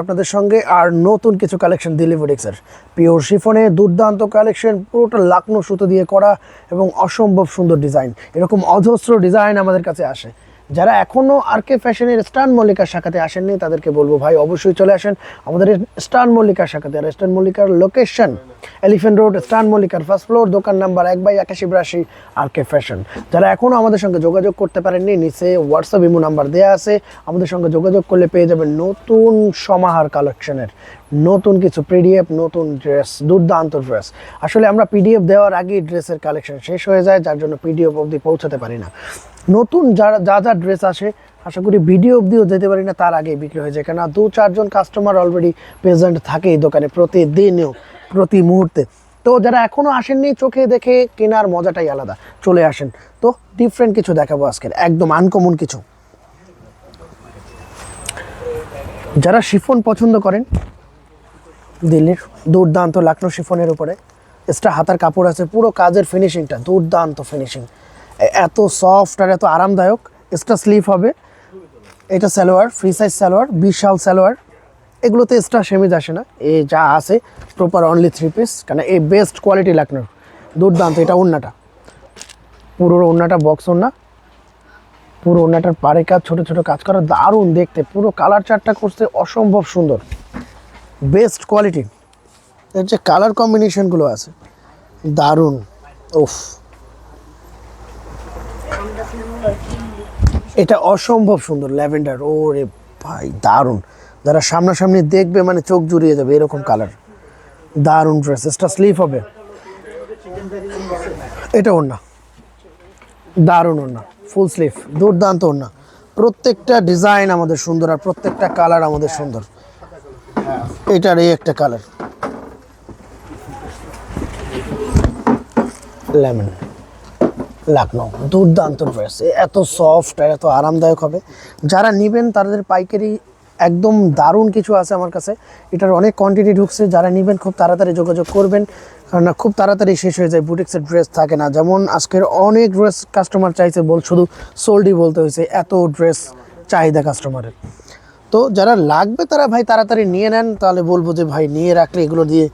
আপনাদের সঙ্গে আর নতুন কিছু কালেকশন দিল্লি বুটিক্সের পিওর শিফনে দুর্দান্ত কালেকশন, পুরোটা লাকনো সুতো দিয়ে করা এবং অসম্ভব সুন্দর ডিজাইন। এরকম অজস্র ডিজাইন আমাদের কাছে আসে। যারা এখনও আরকে ফ্যাশনের স্টান মল্লিকার শাখাতে আসেননি তাদেরকে বলবো ভাই অবশ্যই চলে আসেন আমাদের স্টান মল্লিকার শাখাতে। আর স্টান মল্লিকার লোকেশন এলিফ্যান্ট রোড, স্টান মল্লিকার ফার্স্ট ফ্লোর, দোকান নাম্বার 1/8182 আরকে ফ্যাশন। যারা এখনও আমাদের সঙ্গে যোগাযোগ করতে পারেননি, নিচে হোয়াটসঅ্যাপ ইমো নাম্বার দেওয়া আছে, আমাদের সঙ্গে যোগাযোগ করলে পেয়ে যাবেন নতুন সমাহার কালেকশনের নতুন কিছু পিডিএফ, নতুন ড্রেস, দুর্দান্ত ড্রেস। আসলে আমরা পিডিএফ দেওয়ার আগেই ড্রেসের কালেকশন শেষ হয়ে যায়, যার জন্য পিডিএফ অবধি পৌঁছাতে পারি না। নতুন যা ড্রেস আসে আশা করি ভিডিও অবধিও যেতে পারি না, তার আগেই বিক্রি হয়ে যায়। কেন 2-4 জন কাস্টমার অলরেডি প্রেজেন্ট থাকে এই দোকানে প্রতিদিনও, প্রতি মুহূর্তে। তো যারা এখনও আসেননি, চোখে দেখে কেনার মজাটাই আলাদা, চলে আসেন। তো ডিফারেন্ট কিছু দেখাবো আজকের, একদম আনকমন কিছু। যারা শিফন পছন্দ করেন, দিল্লির দুর্দান্ত লাকনো শিফনের উপরে এক্সট্রা হাতার কাপড় আছে, পুরো কাজের ফিনিশিংটা দুর্দান্ত ফিনিশিং, এত সফট আর এত আরামদায়ক। এক্সট্রা স্লিভ হবে, এটা সালোয়ার, ফ্রি সাইজ সালোয়ার, বিশাল সালোয়ার। এগুলোতে এক্সট্রা সেমিজ আসে না, এ যা আছে প্রপার অনলি 3 পিস, কারণ এই বেস্ট কোয়ালিটি লাকনোর দুর্দান্ত। এটা ওড়নাটা, পুরো ওড়নাটা বক্স ওড়না, পুরো ওড়নাটার পাড়ে কাজ, ছোটো ছোটো কাজ করা, দারুণ দেখতে। পুরো কালার চার্টটা করছে অসম্ভব সুন্দর, বেস্ট কোয়ালিটি। এর যে কালার কম্বিনেশনগুলো আছে দারুণ, উফ, এটা অসম্ভব সুন্দর ল্যাভেন্ডার। ওরে ভাই দারুণ, যারা সামনাসামনি দেখবে মানে চোখ জুড়িয়ে যাবে এরকম কালার, দারুণ ড্রেস। এক্সট্রা স্লিভ হবে, এটা ওড়না, দারুণ ওড়না, ফুল স্লিভ, দুর্দান্ত ওড়না। প্রত্যেকটা ডিজাইন আমাদের সুন্দর আর প্রত্যেকটা কালার আমাদের সুন্দর। এটার এই একটা কালার লেমন লাকনো, দুর্দান্ত ড্রেস, এত সফট আর এত আরামদায়ক হবে। যারা নেবেন তাদের পাইকারি একদম দারুণ কিছু আছে আমার কাছে, এটার অনেক কোয়ান্টিটি ঢুকছে। যারা নেবেন খুব তাড়াতাড়ি যোগাযোগ করবেন, কারণ খুব তাড়াতাড়ি শেষ হয়ে যায়, বুটিক্সের ড্রেস থাকে না। যেমন আজকের অনেক ড্রেস কাস্টমার চাইছে, শুধু সোল্ডই বলতে হয়েছে, এত ড্রেস চাহিদা কাস্টমারের। তো যারা লাগবে তারা ভাই তাড়াতাড়ি নিয়ে নেন, তাহলে বলবো যে ভাই নিয়ে রাখলে এগুলো দিয়ে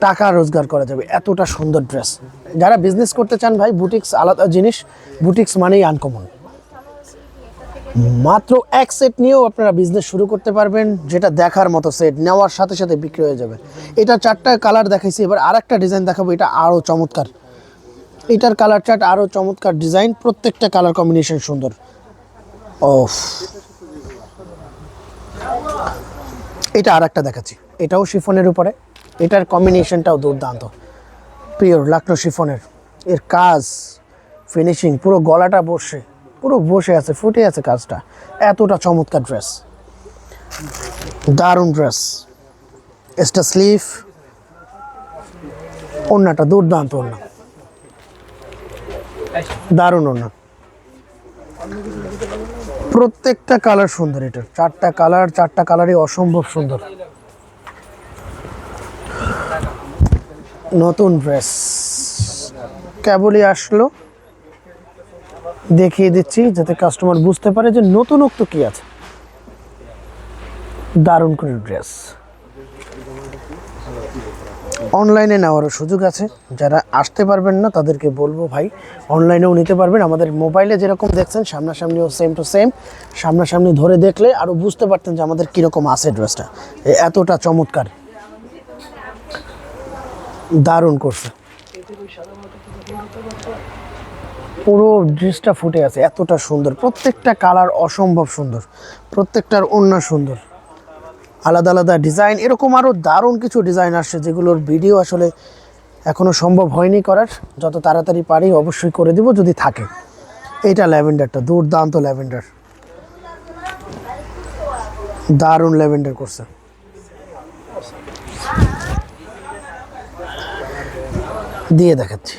টাকা রোজগার করা যাবে, এতটা সুন্দর ড্রেস। যারা বিজনেস করতে চান ভাই, বুটিক্স আলাদা জিনিস, বুটিক্স মানেই আনকমন। মাত্র এক সেট নিয়েও আপনারা বিজনেস শুরু করতে পারবেন, যেটা দেখার মতো সেট, নেওয়ার সাথে সাথে বিক্রি হয়ে যাবে। এটা 4টা কালার দেখাইছি, এবার আর একটা ডিজাইন দেখাবো, এটা আরও চমৎকার। এটার কালার চার্ট আরও চমৎকার ডিজাইন, প্রত্যেকটা কালার কম্বিনেশন সুন্দর। ওফ, এটা আর একটা দেখাচ্ছি, এটাও শিফনের উপরে, এটার কম্বিনেশনটাও দুর্দান্ত, পিওর লাকনো শিফনের। এর কাজ ফিনিশিং, পুরো গলাটা পুরো বসে আছে, ফুটে আছে কাজটা, এতটা চমৎকার ড্রেস, দারুণ ড্রেস। এক্সট্রা স্লিভ, ওড়নাটা দুর্দান্ত ওড়না, দারুণ ওড়না, প্রত্যেকটা কালার সুন্দর। এটার 4টা কালারই অসম্ভব সুন্দর। নতুন ড্রেস কেবলই আসলো, দেখিয়ে দিচ্ছি যাতে কাস্টমার বুঝতে পারে যে নতুনত্ব কি আছে। দারুণ করে ড্রেস, অনলাইনে নেওয়ারও সুযোগ আছে। যারা আসতে পারবেন না তাদেরকে বলবো ভাই অনলাইনেও নিতে পারবেন। আমাদের মোবাইলে যেরকম দেখছেন সামনাসামনিও সেম টু সেম, সামনাসামনি ধরে দেখলে আরও বুঝতে পারতেন যে আমাদের কীরকম আছে ড্রেসটা, এতটা চমৎকার, দারুণ করছে। পুরো ড্রেসটা ফুটে আছে, এতটা সুন্দর, প্রত্যেকটা কালার অসম্ভব সুন্দর, প্রত্যেকটার ওড়না সুন্দর, আলাদা আলাদা ডিজাইন। এরকম আরও দারুণ কিছু ডিজাইন আসছে যেগুলোর ভিডিও আসলে এখনও সম্ভব হয়নি করার, যত তাড়াতাড়ি পারি অবশ্যই করে দিব যদি থাকে। এইটা ল্যাভেন্ডারটা দুর্দান্ত, ল্যাভেন্ডার, দারুণ ল্যাভেন্ডার করছে। দিয়ে দেখাচ্ছি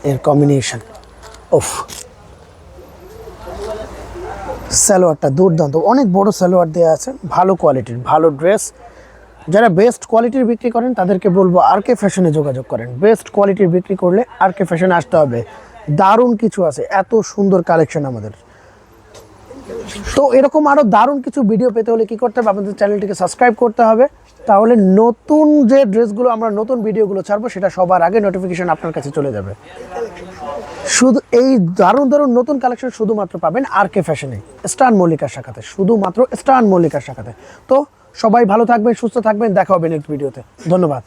এর কম্বিনেশন, ওফ, সালোয়ারটা দুর্দান্ত, অনেক বড় সালোয়ার দেওয়া আছে, ভালো কোয়ালিটির, ভালো ড্রেস। যারা বেস্ট কোয়ালিটির বিক্রি করেন তাদেরকে বলবো আরকে ফ্যাশনে যোগাযোগ করেন। বেস্ট কোয়ালিটির বিক্রি করলে আরকে ফ্যাশনে আসতে হবে, দারুণ কিছু আছে, এত সুন্দর কালেকশন আমাদের। তো এরকম আরও দারুণ কিছু ভিডিও পেতে হলে কী করতে হবে, আমাদের চ্যানেলটিকে সাবস্ক্রাইব করতে হবে। তাহলে নতুন যে ড্রেসগুলো আমরা নতুন ভিডিওগুলো ছাড়বো সেটা সবার আগে নোটিফিকেশন আপনার কাছে চলে যাবে। শুধু এই দারুণ দারুণ নতুন কালেকশন শুধুমাত্র পাবেন আর কে ফ্যাশনে, স্টান মল্লিকার শাখাতে, শুধুমাত্র স্টান মল্লিকার শাখাতে। তো সবাই ভালো থাকবেন, সুস্থ থাকবেন, দেখা হবে নেক্সট ভিডিওতে। ধন্যবাদ।